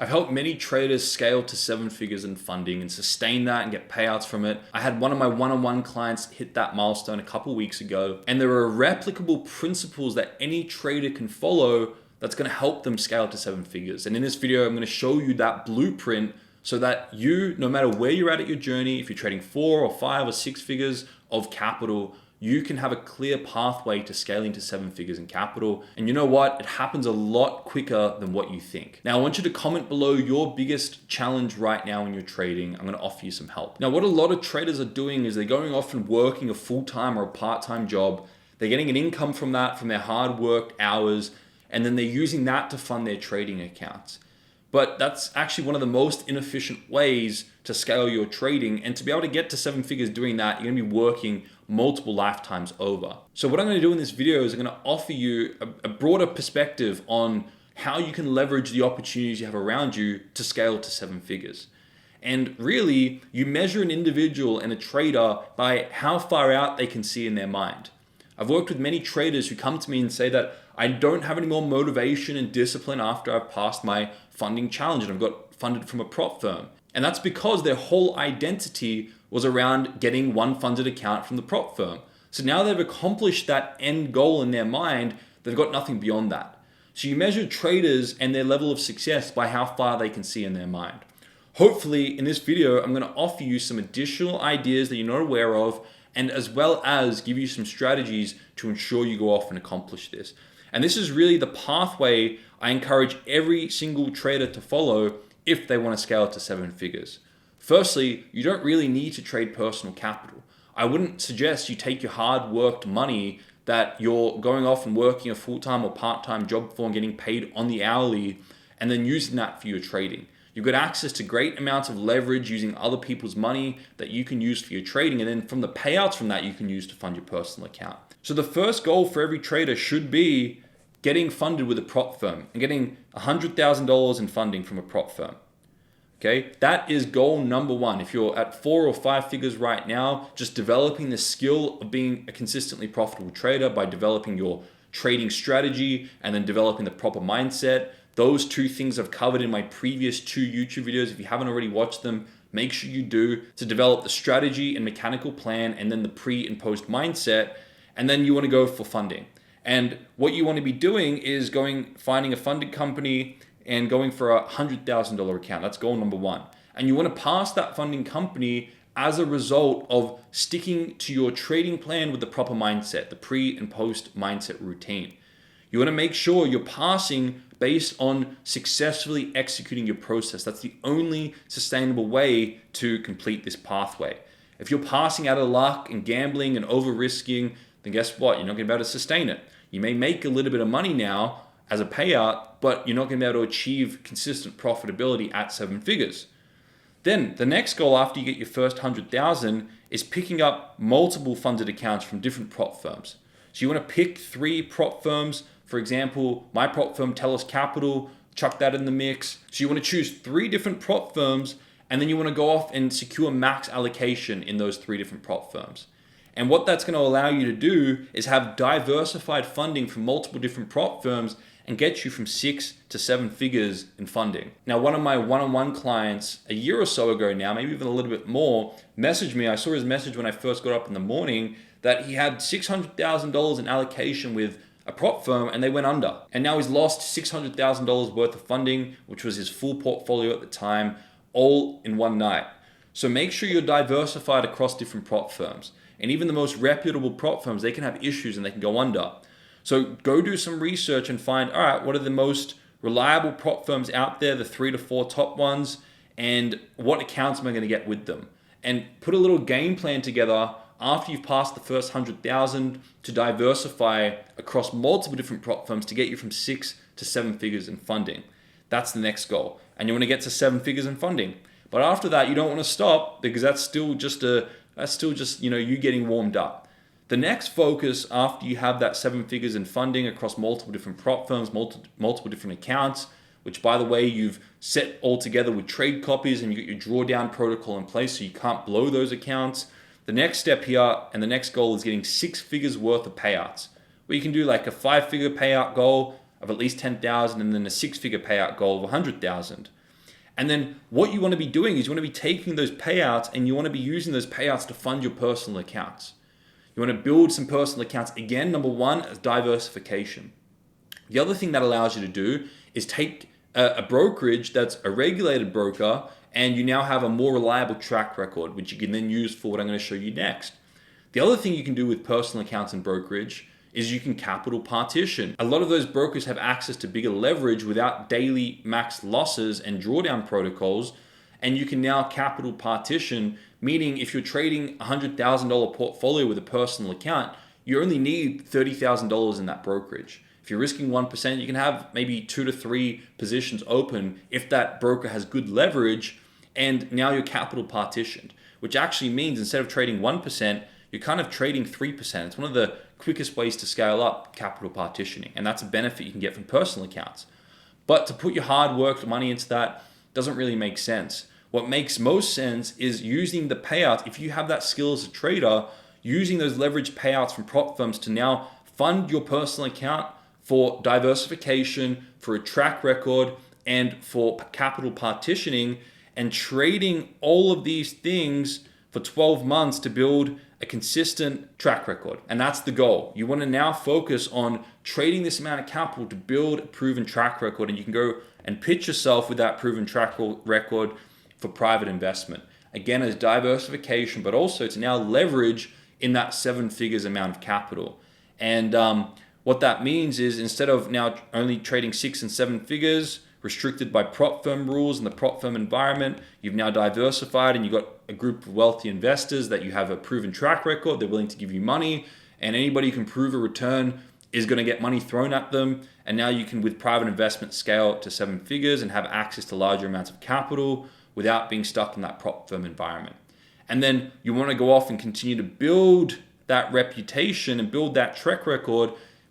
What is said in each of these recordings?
I've helped many traders scale to 7 figures in funding and sustain that and get payouts from it. I had one of my one-on-one clients hit that milestone a couple weeks ago, and there are replicable principles that any trader can follow that's going to help them scale to 7 figures. And in this video, I'm going to show you that blueprint so that you, no matter where you're at your journey, if you're trading 4 or 5 or 6 figures of capital, you can have a clear pathway to scaling to 7 figures in capital. And you know what? It happens a lot quicker than what you think. Now, I want you to comment below your biggest challenge right now in your trading. I'm going to offer you some help. Now, what a lot of traders are doing is they're going off and working a full-time or a part-time job. They're getting an income from that, from their hard worked hours, and then they're using that to fund their trading accounts. But that's actually one of the most inefficient ways to scale your trading. And to be able to get to 7 figures doing that, you're going to be working multiple lifetimes over. So what I'm going to do in this video is I'm going to offer you a broader perspective on how you can leverage the opportunities you have around you to scale to 7 figures. And really, you measure an individual and a trader by how far out they can see in their mind. I've worked with many traders who come to me and say that I don't have any more motivation and discipline after I've passed my funding challenge and I've got funded from a prop firm. And that's because their whole identity was around getting one funded account from the prop firm. So now they've accomplished that end goal in their mind, they've got nothing beyond that. So you measure traders and their level of success by how far they can see in their mind. Hopefully in this video, I'm going to offer you some additional ideas that you're not aware of, and as well as give you some strategies to ensure you go off and accomplish this. And this is really the pathway I encourage every single trader to follow if they want to scale to 7 figures. Firstly, you don't really need to trade personal capital. I wouldn't suggest you take your hard worked money that you're going off and working a full-time or part-time job for and getting paid on the hourly and then using that for your trading. You've got access to great amounts of leverage using other people's money that you can use for your trading, and then from the payouts from that you can use to fund your personal account. So the first goal for every trader should be getting funded with a prop firm and getting $100,000 in funding from a prop firm. Okay, that is goal number one. If you're at 4 or 5 figures right now, just developing the skill of being a consistently profitable trader by developing your trading strategy and then developing the proper mindset. Those two things I've covered in my previous 2 YouTube videos. If you haven't already watched them, make sure you do, to develop the strategy and mechanical plan and then the pre and post mindset. And then you want to go for funding. And what you want to be doing is finding a funded company and going for a $100,000 account. That's goal number one. And you want to pass that funding company as a result of sticking to your trading plan with the proper mindset, the pre and post mindset routine. You want to make sure you're passing based on successfully executing your process. That's the only sustainable way to complete this pathway. If you're passing out of luck and gambling and over risking, then guess what? You're not going to be able to sustain it. You may make a little bit of money now as a payout, but you're not going to be able to achieve consistent profitability at 7 figures. Then the next goal after you get your first 100,000 is picking up multiple funded accounts from different prop firms. So you want to pick 3 prop firms. For example, my prop firm, Tellus Capital, chuck that in the mix. So you want to choose 3 different prop firms, and then you want to go off and secure max allocation in those 3 different prop firms. And what that's going to allow you to do is have diversified funding from multiple different prop firms and get you from 6 to 7 figures in funding. Now, one of my one-on-one clients a year or so ago now, maybe even a little bit more, messaged me. I saw his message when I first got up in the morning that he had $600,000 in allocation with a prop firm and they went under. And now he's lost $600,000 worth of funding, which was his full portfolio at the time, all in one night. So make sure you're diversified across different prop firms. And even the most reputable prop firms, they can have issues and they can go under. So go do some research and find, all right, what are the most reliable prop firms out there, the 3 to 4 top ones, and what accounts am I going to get with them? And put a little game plan together after you've passed the first 100,000 to diversify across multiple different prop firms to get you from 6 to 7 figures in funding. That's the next goal. And you want to get to 7 figures in funding. But after that, you don't want to stop because that's still just you getting warmed up. The next focus after you have that 7 figures in funding across multiple different prop firms, multiple different accounts, which by the way, you've set all together with trade copies and you get your drawdown protocol in place so you can't blow those accounts. The next step here and the next goal is getting 6 figures worth of payouts, where you can do like a 5-figure payout goal of at least 10,000 and then a 6-figure payout goal of 100,000. And then what you want to be doing is you want to be taking those payouts and you want to be using those payouts to fund your personal accounts. You want to build some personal accounts. Again, number one is diversification. The other thing that allows you to do is take a brokerage that's a regulated broker, and you now have a more reliable track record, which you can then use for what I'm going to show you next. The other thing you can do with personal accounts and brokerage is you can capital partition. A lot of those brokers have access to bigger leverage without daily max losses and drawdown protocols, and you can now capital partition, meaning if you're trading a $100,000 portfolio with a personal account, you only need $30,000 in that brokerage. If you're risking 1%, you can have maybe 2 to 3 positions open if that broker has good leverage, and now you're capital partitioned, which actually means instead of trading 1%, you're kind of trading 3%. It's one of the quickest ways to scale up capital partitioning, and that's a benefit you can get from personal accounts. But to put your hard work money into that doesn't really make sense. What makes most sense is using the payouts. If you have that skill as a trader, using those leverage payouts from prop firms to now fund your personal account for diversification, for a track record, and for capital partitioning, and trading all of these things for 12 months to build a consistent track record. And that's the goal. You want to now focus on trading this amount of capital to build a proven track record, and you can go and pitch yourself with that proven track record for private investment. Again, as diversification, but also to now leverage in that 7 figures amount of capital. And what that means is instead of now only trading 6 and 7 figures, restricted by prop firm rules and the prop firm environment, you've now diversified and you've got a group of wealthy investors that you have a proven track record. They're willing to give you money, and anybody who can prove a return is going to get money thrown at them. And now you can, with private investment, scale to 7 figures and have access to larger amounts of capital without being stuck in that prop firm environment. And then you want to go off and continue to build that reputation and build that track record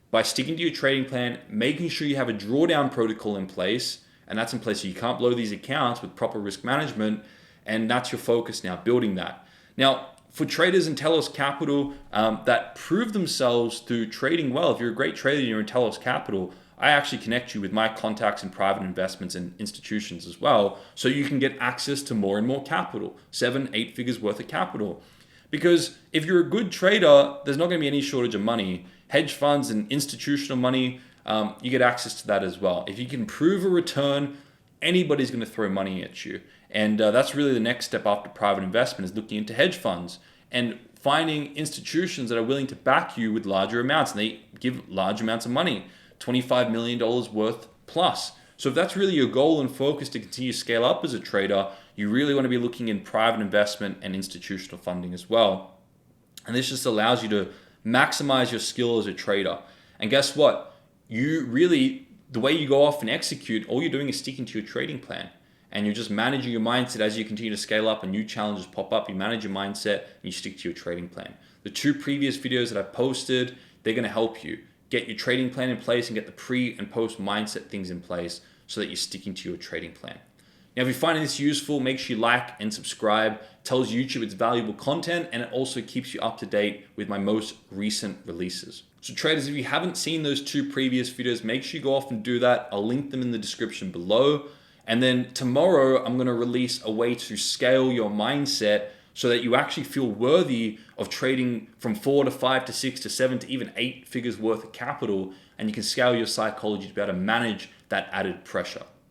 by sticking to your trading plan, making sure you have a drawdown protocol in place, and that's in place so you can't blow these accounts with proper risk management, and that's your focus now, building that. Now, for traders in Telos Capital that prove themselves through trading well, if you're a great trader and you're in Telos Capital, I actually connect you with my contacts in private investments and institutions as well, so you can get access to more and more capital, 7, 8 figures worth of capital. Because if you're a good trader, there's not going to be any shortage of money. Hedge funds and institutional money, you get access to that as well. If you can prove a return, anybody's going to throw money at you. And that's really the next step after private investment, is looking into hedge funds and finding institutions that are willing to back you with larger amounts. And they give large amounts of money, $25 million worth plus. So if that's really your goal and focus to continue to scale up as a trader, you really want to be looking in private investment and institutional funding as well. And this just allows you to maximize your skill as a trader. And guess what? You really, the way you go off and execute, all you're doing is sticking to your trading plan. And you're just managing your mindset as you continue to scale up and new challenges pop up. You manage your mindset and you stick to your trading plan. The 2 previous videos that I've posted, they're going to help you get your trading plan in place and get the pre and post mindset things in place so that you're sticking to your trading plan. Now, if you're finding this useful, make sure you like and subscribe. It tells YouTube it's valuable content, and it also keeps you up to date with my most recent releases. So traders, if you haven't seen those 2 previous videos, make sure you go off and do that. I'll link them in the description below. And then tomorrow, I'm going to release a way to scale your mindset so that you actually feel worthy of trading from 4 to 5 to 6 to 7 to even 8 figures worth of capital, and you can scale your psychology to be able to manage that added pressure.